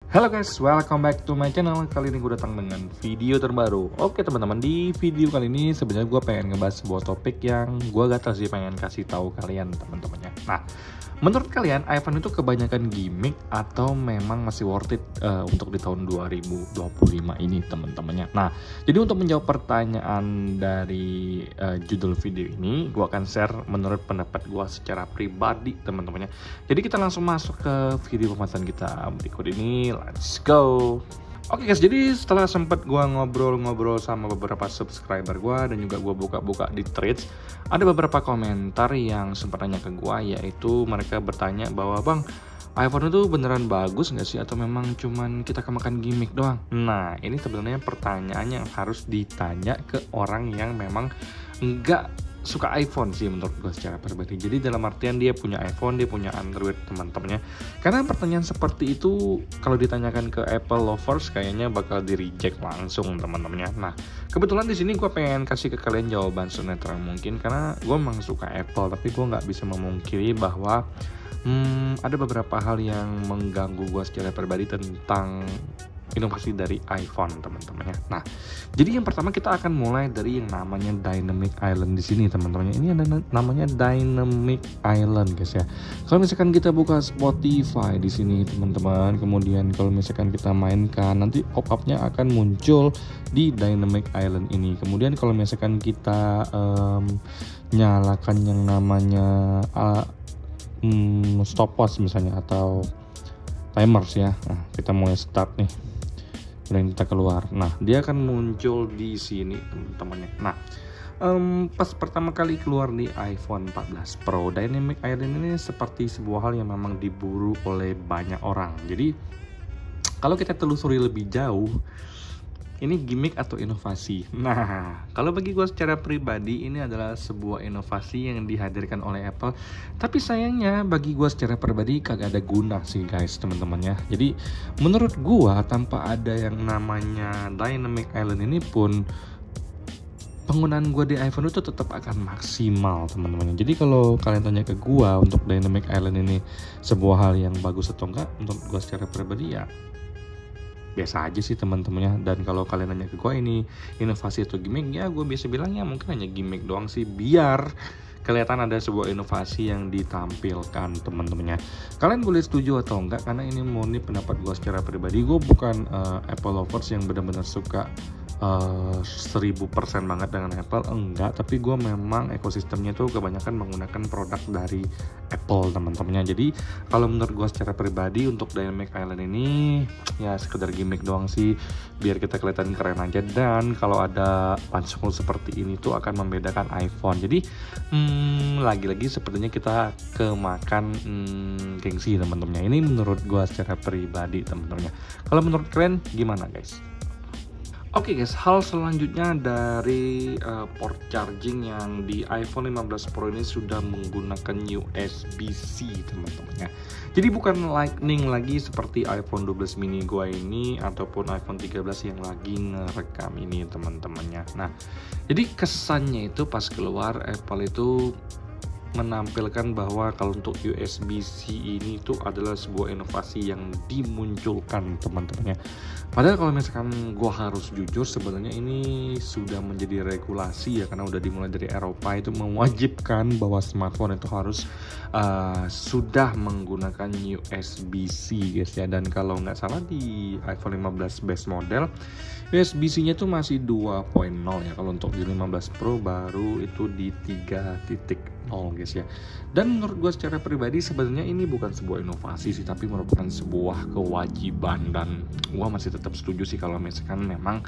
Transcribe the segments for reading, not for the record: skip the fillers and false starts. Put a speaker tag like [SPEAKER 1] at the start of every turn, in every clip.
[SPEAKER 1] Halo guys, welcome back to my channel. Kali ini gue datang dengan video terbaru. Oke teman-teman, di video kali ini sebenarnya gue pengen ngebahas sebuah topik yang gue gatel sih pengen kasih tahu kalian teman-temannya. Nah, menurut kalian iPhone itu kebanyakan gimmick atau memang masih worth it untuk di tahun 2025 ini teman-temannya? Nah, jadi untuk menjawab pertanyaan dari judul video ini, gue akan share menurut pendapat gue secara pribadi teman-temannya. Jadi kita langsung masuk ke video pembahasan kita berikut ini. Let's go. Oke guys, jadi setelah sempat gue ngobrol-ngobrol sama beberapa subscriber gue dan juga gue buka-buka di threads, ada beberapa komentar yang sempat nanya ke gue, yaitu mereka bertanya bahwa bang, iPhone itu beneran bagus nggak sih atau memang cuman kita kemakan gimmick doang? Nah, ini sebenarnya pertanyaan yang harus ditanya ke orang yang memang nggak suka iPhone sih menurut gue secara pribadi. Jadi dalam artian dia punya iPhone, dia punya Android teman-temannya. Karena pertanyaan seperti itu kalau ditanyakan ke Apple lovers kayaknya bakal di reject langsung teman-temannya. Nah, kebetulan di sini gue pengen kasih ke kalian jawaban senetral mungkin karena gue memang suka Apple, tapi gue nggak bisa memungkiri bahwa ada beberapa hal yang mengganggu gue secara pribadi tentang inovasi dari iPhone teman-temannya. Nah, jadi yang pertama kita akan mulai dari yang namanya Dynamic Island di sini teman-temannya. Ini ada namanya Dynamic Island guys ya. Kalau misalkan kita buka Spotify di sini teman-teman, kemudian kalau misalkan kita mainkan nanti pop-up-nya akan muncul di Dynamic Island ini. Kemudian kalau misalkan kita nyalakan yang namanya stopwatch misalnya atau timers ya. Nah, kita mulai start nih. Dan kita keluar. Nah, dia akan muncul di sini teman-temannya. Nah, pas pertama kali keluar di iPhone 14 Pro, Dynamic Island ini seperti sebuah hal yang memang diburu oleh banyak orang. Jadi, kalau kita telusuri lebih jauh, ini gimmick atau inovasi? Nah, kalau bagi gue secara pribadi ini adalah sebuah inovasi yang dihadirkan oleh Apple. Tapi sayangnya bagi gue secara pribadi kagak ada guna sih guys teman-temannya. Jadi menurut gue tanpa ada yang namanya Dynamic Island ini pun penggunaan gue di iPhone itu tetap akan maksimal teman-teman. Jadi kalau kalian tanya ke gue untuk Dynamic Island ini sebuah hal yang bagus atau enggak, menurut gue secara pribadi ya biasa aja sih teman-temannya. Dan kalau kalian nanya ke gue ini inovasi atau gimmick, ya gue biasa bilang ya mungkin hanya gimmick doang sih biar kelihatan ada sebuah inovasi yang ditampilkan teman-temannya. Kalian boleh setuju atau enggak, karena ini murni pendapat gue secara pribadi. Gue bukan Apple lovers yang benar-benar suka 1000% banget dengan Apple, enggak, tapi gue memang ekosistemnya tuh kebanyakan menggunakan produk dari Apple teman-temannya. Jadi kalau menurut gue secara pribadi untuk Dynamic Island ini ya sekedar gimmick doang sih biar kita kelihatan keren aja. Dan kalau ada punch hole seperti ini tuh akan membedakan iPhone. Jadi lagi-lagi sepertinya kita kemakan gengsi teman-temannya. Ini menurut gue secara pribadi teman-temannya. Kalau menurut kalian gimana guys? Oke guys, hal selanjutnya dari port charging yang di iPhone 15 Pro ini sudah menggunakan USB-C teman-temannya. Jadi bukan Lightning lagi seperti iPhone 12 mini gua ini ataupun iPhone 13 yang lagi ngerekam ini teman-temannya. Nah, jadi kesannya itu pas keluar Apple itu menampilkan bahwa kalau untuk USB-C ini itu adalah sebuah inovasi yang dimunculkan teman-temannya. Padahal kalau misalkan gue harus jujur, sebenarnya ini sudah menjadi regulasi ya, karena udah dimulai dari Eropa itu mewajibkan bahwa smartphone itu harus sudah menggunakan USB-C guys ya. Dan kalau nggak salah di iPhone 15 base model USB-C-nya tuh masih 2.0 ya. Kalau untuk di 15 Pro baru itu di 3.0 guys ya. Dan menurut gue secara pribadi sebenarnya ini bukan sebuah inovasi sih, tapi merupakan sebuah kewajiban. Dan gue masih tetap setuju sih kalau misalkan memang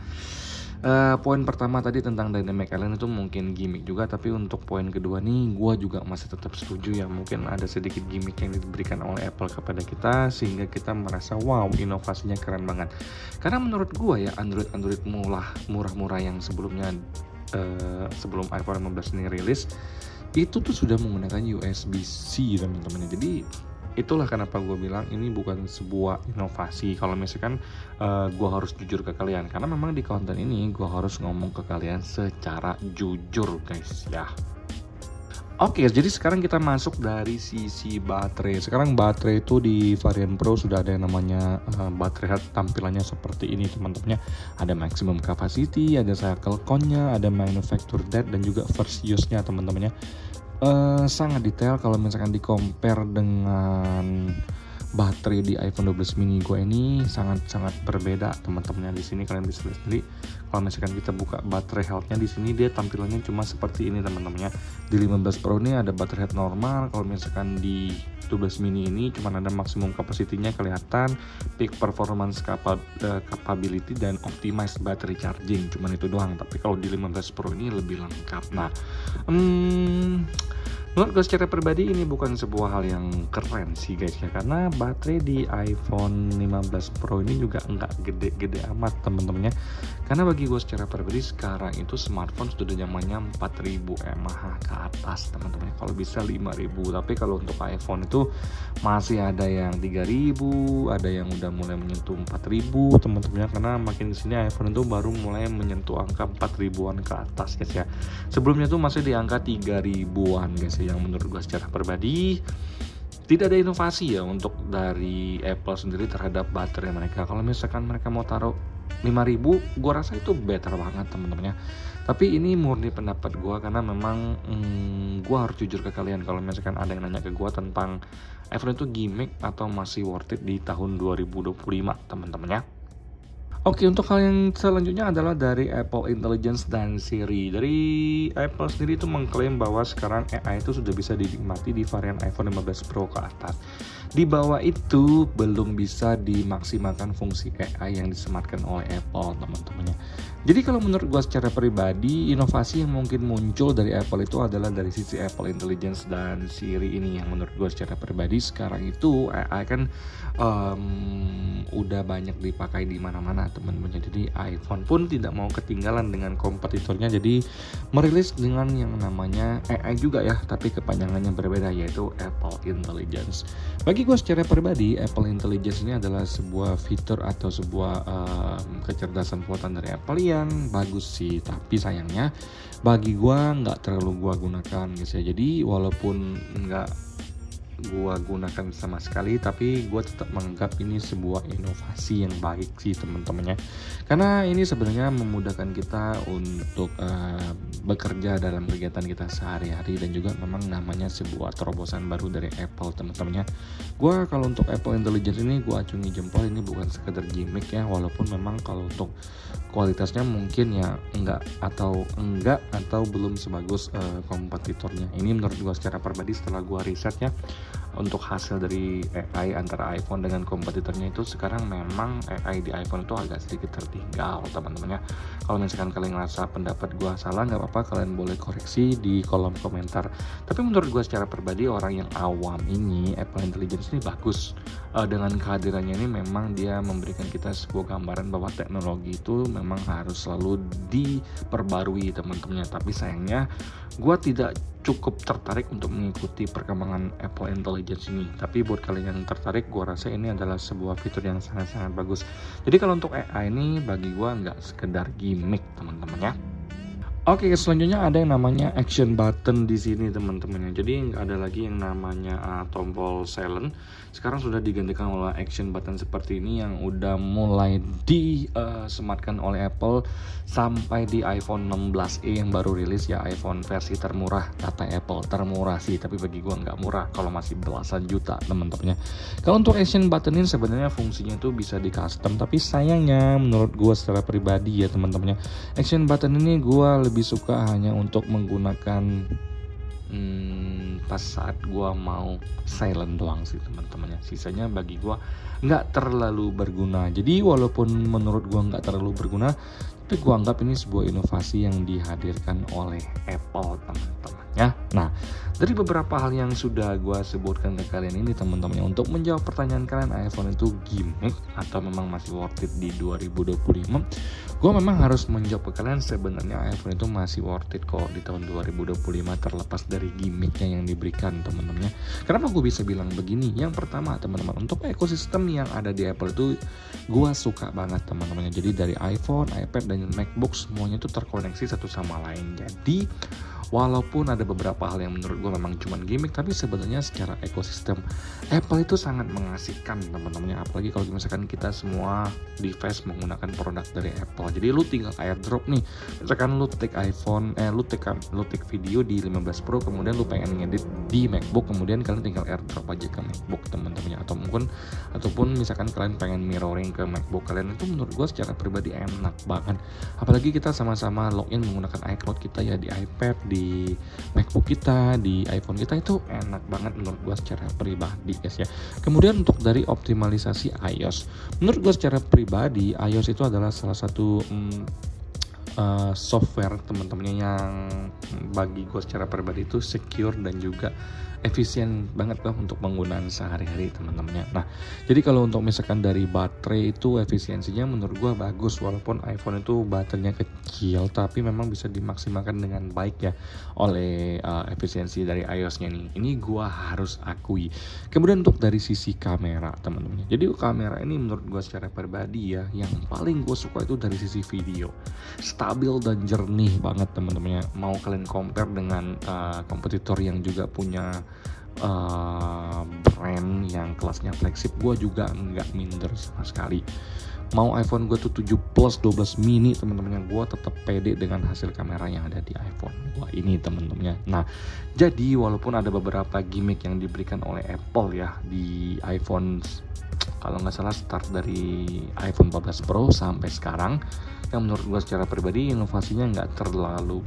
[SPEAKER 1] poin pertama tadi tentang Dynamic Island itu mungkin gimmick juga, tapi untuk poin kedua nih gue juga masih tetap setuju ya. Mungkin ada sedikit gimmick yang diberikan oleh Apple kepada kita sehingga kita merasa wow inovasinya keren banget. Karena menurut gue ya Android murah-murah yang sebelumnya sebelum iPhone 15 ini rilis itu tuh sudah menggunakan USB-C teman-teman. Jadi itulah kenapa gue bilang ini bukan sebuah inovasi. Kalau misalkan gue harus jujur ke kalian, karena memang di konten ini gue harus ngomong ke kalian secara jujur guys ya. Oke, jadi sekarang kita masuk dari sisi baterai. Sekarang baterai itu di varian Pro sudah ada yang namanya baterai health, tampilannya seperti ini teman-temannya. Ada maximum capacity, ada cycle count-nya, ada manufacture date, dan juga first use-nya teman-temannya. Sangat detail kalau misalkan di compare dengan baterai di iPhone 12 mini gue ini sangat-sangat berbeda teman-temannya. Di sini kalian bisa lihat sendiri. Kalau misalkan kita buka baterai health-nya di sini, dia tampilannya cuma seperti ini teman-temannya. Di 15 Pro ini ada baterai health normal. Kalau misalkan di 12 mini ini cuma ada maksimum kapasitinya kelihatan, peak performance capability, dan optimized battery charging. Cuman itu doang. Tapi kalau di 15 Pro ini lebih lengkap. Nah, menurut gue secara pribadi ini bukan sebuah hal yang keren sih guys ya, karena baterai di iPhone 15 Pro ini juga nggak gede-gede amat temen-temennya. Karena bagi gue secara pribadi sekarang itu smartphone sudah zamannya 4000 mAh ke atas teman-teman. Kalau bisa 5000, tapi kalau untuk iPhone itu masih ada yang 3000, ada yang udah mulai menyentuh 4000 teman-temannya. Karena makin kesini iPhone itu baru mulai menyentuh angka 4000-an ke atas guys ya. Sebelumnya tuh masih di angka 3000-an guys ya, yang menurut gue secara pribadi tidak ada inovasi ya untuk dari Apple sendiri terhadap baterai mereka. Kalau misalkan mereka mau taruh 5000, gue rasa itu better banget teman-temannya. Tapi ini murni pendapat gue, karena memang gue harus jujur ke kalian. Kalau misalkan ada yang nanya ke gue tentang iPhone itu gimmick atau masih worth it di tahun 2025 teman-temannya. Oke, untuk hal yang selanjutnya adalah dari Apple Intelligence dan Siri. Dari Apple sendiri itu mengklaim bahwa sekarang AI itu sudah bisa dinikmati di varian iPhone 15 Pro ke atas. Di bawah itu belum bisa dimaksimalkan fungsi AI yang disematkan oleh Apple teman-temannya. Jadi kalau menurut gue secara pribadi, inovasi yang mungkin muncul dari Apple itu adalah dari sisi Apple Intelligence dan Siri ini. Yang menurut gue secara pribadi sekarang itu AI kan udah banyak dipakai di mana-mana teman-teman. Jadi iPhone pun tidak mau ketinggalan dengan kompetitornya, jadi merilis dengan yang namanya AI juga ya, tapi kepanjangannya berbeda, yaitu Apple Intelligence. Bagi gue secara pribadi, Apple Intelligence ini adalah sebuah fitur atau sebuah kecerdasan buatan dari Apple yang bagus sih, tapi sayangnya bagi gue nggak terlalu gue gunakan guys ya. Jadi walaupun nggak gue gunakan sama sekali, tapi gue tetap menganggap ini sebuah inovasi yang baik sih teman-temannya, karena ini sebenarnya memudahkan kita untuk bekerja dalam kegiatan kita sehari-hari, dan juga memang namanya sebuah terobosan baru dari Apple teman-temannya. Gue kalau untuk Apple Intelligence ini gue acungi jempol, ini bukan sekedar gimmick ya, walaupun memang kalau untuk kualitasnya mungkin ya enggak atau belum sebagus kompetitornya. Ini menurut gue secara pribadi setelah gue riset ya, untuk hasil dari AI antara iPhone dengan kompetitornya itu sekarang memang AI di iPhone itu agak sedikit tertinggal teman-teman ya. Kalau misalkan kalian ngerasa pendapat gue salah, nggak apa-apa, kalian boleh koreksi di kolom komentar. Tapi menurut gue secara pribadi, orang yang awam ini, Apple Intelligence ini bagus. Dengan kehadirannya ini memang dia memberikan kita sebuah gambaran bahwa teknologi itu memang harus selalu diperbarui teman-temannya. Tapi sayangnya gue tidak cukup tertarik untuk mengikuti perkembangan Apple Intelligence ini. Tapi buat kalian yang tertarik, gue rasa ini adalah sebuah fitur yang sangat-sangat bagus. Jadi kalau untuk AI ini bagi gue nggak sekedar gimmick teman-teman ya. Oke, selanjutnya ada yang namanya action button di sini teman-teman. Jadi nggak ada lagi yang namanya tombol silent. Sekarang sudah digantikan oleh action button seperti ini yang udah mulai disematkan oleh Apple sampai di iPhone 16e yang baru rilis ya, iPhone versi termurah. Kata Apple termurah sih, tapi bagi gua nggak murah kalau masih belasan juta teman-temannya. Kalau untuk action button ini sebenarnya fungsinya tuh bisa di custom, tapi sayangnya menurut gua secara pribadi ya teman-temannya, action button ini gua lebih suka hanya untuk menggunakan pas saat gua mau silent doang sih teman-temannya. Sisanya bagi gua nggak terlalu berguna. Jadi walaupun menurut gua nggak terlalu berguna, tapi gua anggap ini sebuah inovasi yang dihadirkan oleh Apple teman-teman ya. Nah, dari beberapa hal yang sudah gua sebutkan ke kalian ini teman-teman, untuk menjawab pertanyaan kalian, iPhone itu gimmick atau memang masih worth it di 2025, gua memang harus menjawab ke kalian, sebenarnya iPhone itu masih worth it kok di tahun 2025, terlepas dari gimmicknya yang diberikan teman-temannya. Kenapa gue bisa bilang begini? Yang pertama teman-teman, untuk ekosistem yang ada di Apple itu gue suka banget teman-temannya. Jadi dari iPhone, iPad, dan MacBook semuanya itu terkoneksi satu sama lain. Jadi Walaupun ada beberapa hal yang menurut gue memang cuma gimmick, tapi sebenarnya secara ekosistem Apple itu sangat mengasihkan teman-temannya. Apalagi kalau misalkan kita semua device menggunakan produk dari Apple. Jadi lu tinggal AirDrop nih. Misalkan lu take iPhone, lu take video di 15 Pro, kemudian lu pengen ngedit di MacBook, kemudian kalian tinggal AirDrop aja ke MacBook teman-temannya. Ataupun misalkan kalian pengen mirroring ke MacBook kalian, itu menurut gue secara pribadi enak banget. Apalagi kita sama-sama login menggunakan iCloud kita ya, di iPad, di MacBook kita, di iPhone kita, itu enak banget menurut gue secara pribadi guys ya. Kemudian untuk dari optimalisasi iOS, menurut gue secara pribadi iOS itu adalah salah satu software teman-temannya yang bagi gue secara pribadi itu secure dan juga efisien banget loh untuk penggunaan sehari-hari teman-temannya. Nah, jadi kalau untuk misalkan dari baterai itu efisiensinya menurut gue bagus, walaupun iPhone itu baterainya kecil, tapi memang bisa dimaksimalkan dengan baik ya oleh efisiensi dari iOS-nya nih. Ini gue harus akui. Kemudian untuk dari sisi kamera teman-temannya, jadi kamera ini menurut gue secara pribadi ya, yang paling gue suka itu dari sisi video, stabil dan jernih banget teman-temannya. Mau kalian compare dengan kompetitor yang juga punya brand yang kelasnya flagship, gue juga nggak minder sama sekali. Mau iPhone gue tuh 7 Plus 12 mini teman-temannya, gue tetap pede dengan hasil kamera yang ada di iPhone gue ini teman-temannya. Nah, jadi walaupun ada beberapa gimmick yang diberikan oleh Apple ya di iPhone, kalau nggak salah start dari iPhone 14 Pro sampai sekarang, yang menurut gue secara pribadi inovasinya nggak terlalu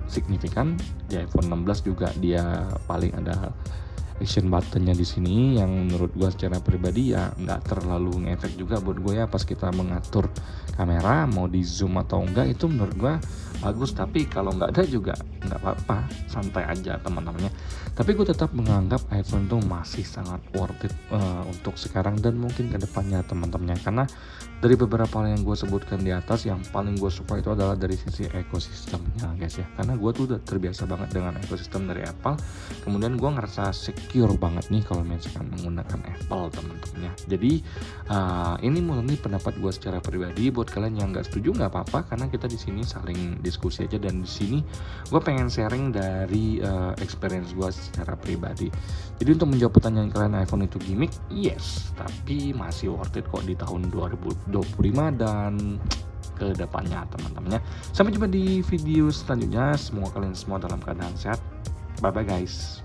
[SPEAKER 1] signifikan. Di iPhone 16 juga dia paling ada action buttonnya di sini, yang menurut gue secara pribadi ya nggak terlalu ngefek juga buat gue ya. Pas kita mengatur kamera mau di zoom atau enggak, itu menurut gue bagus. Tapi kalau nggak ada juga nggak apa-apa, santai aja teman-temannya. Tapi gue tetap menganggap iPhone itu masih sangat worth it untuk sekarang dan mungkin kedepannya teman-temannya, karena dari beberapa hal yang gue sebutkan di atas, yang paling gue suka itu adalah dari sisi ekosistemnya guys ya. Karena gue tuh udah terbiasa banget dengan ekosistem dari Apple, kemudian gue ngerasa secure banget nih kalau misalkan menggunakan Apple teman-temannya. Jadi ini murni pendapat gue secara pribadi. Buat kalian yang nggak setuju nggak apa-apa, karena kita di sini saling diskusi aja, dan di sini gue pengen sharing dari experience gue secara pribadi. Jadi untuk menjawab pertanyaan kalian, iPhone itu gimmick? Yes, tapi masih worth it kok di tahun 2025 dan ke depannya teman-temannya. Sampai jumpa di video selanjutnya. Semoga kalian semua dalam keadaan sehat. Bye bye guys.